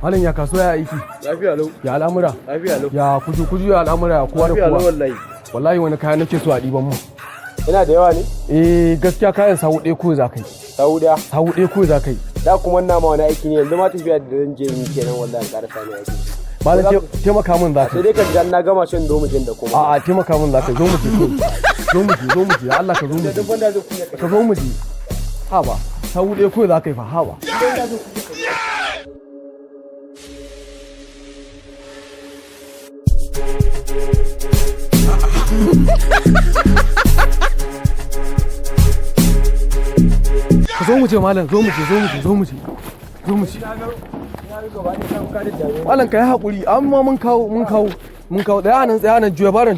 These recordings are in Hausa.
Malam ya kasuwa ya aiki? Lafiya lau. Ya al'amura? Lafiya lau. Ya kuju ya al'amura ya kowa da kowa? Lafiya lau wallahi. Wallahi wani kaya nake so a ɗiban mu. Ina da yawa ne? Gaskiya kayan sahu ɗaya ko za ka yi. Sahu ɗaya? Sahu ɗaya ko za ka yi. Da kuma na ma wani aiki ne yanzu ma tafiya da zan je ni kenan wallahi ƙara sani aiki. Malam taimaka min za ka sai dai ka ji na gama shan domin jin da kuma. A'a taimaka min za ka zo mu je zo mu je Allah ka zo mu je. Ka zo mu je. Ha ba sahu ɗaya ko za ka yi fa ha ba. Zo mu je malam zo mu je malam kai hakuri amma mun kawo tsaya nan juya baran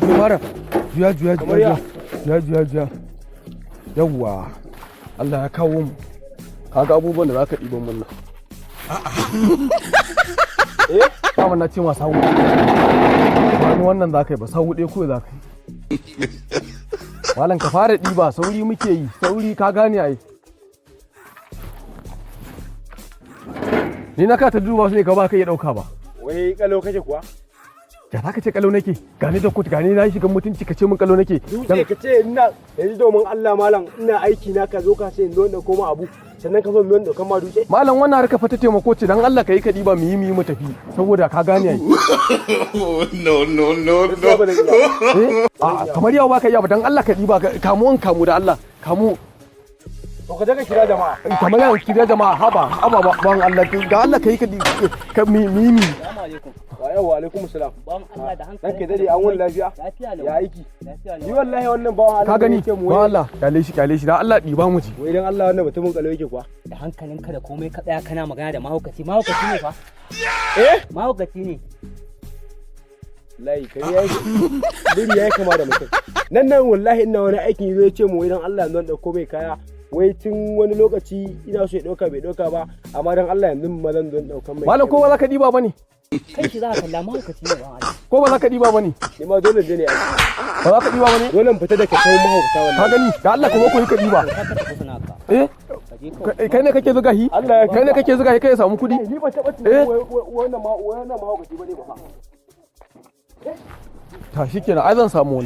yawwa Allah ya kawo mu kaga abubuwan da zaka ɗiban mun nan kama na ce ma sawu wani wannan zaka yi ba sawu ɗaya ko zaka yi malam ka fara ɗiba sauri muke yi sauri ka gane ai ni na ka ta duba su ne ka ba ka iya dauka ba wai kalau kake kuwa ya za ka ce kalau nake gani da kuti gani na shiga mutunci ka ce min kalau nake dan ka ce ina yanzu domin Allah malam ina aiki na ka zo ka ce in zo koma abu sannan ka zo miliyan daukan ma dutse malam wannan harka fa ta taimako ce dan Allah ka yi ka diba mu yi mu tafi saboda ka gane ai no kamar yau ba ka iya ba dan Allah ka diba kamu da Allah kamu to ka daga kira jama'a kamar yau kira jama'a haba ban Allah ga Allah kai ka mimi assalamu alaikum wa alaikum assalam ban Allah da hankali ranka dade an wani lafiya ya aiki ni wallahi wannan bawan Allah ka gani ba Allah kyale shi da Allah diba mu ji wai dan Allah wannan mutumin kalau yake kuwa da hankalinka da komai ka tsaya kana magana da mahaukaci ne fa mahaukaci ne wallahi kai yayi biri yayi kama da mutum nan wallahi ina wani aikin yazo ya ce mu wai dan Allah zan dauko mai kaya wai tun wani lokaci ina so ya dauka bai dauka ba amma dan Allah yanzu ma zan don daukan mai malam ko ba za ka diba bane kai shi za ka kalla mahaukaci ne ba Allah ko ba za ka diba bane ni ma dole ne ba za ka diba bane dole mu fita da kyau mahaukata wallahi ka gani da Allah kuma ko yi ka diba kai ne kake zuga hi kai ne kake zuga hi kai ya samu kudi ni ba taba wannan mahaukaci bane ba ta shikenan ai zan samu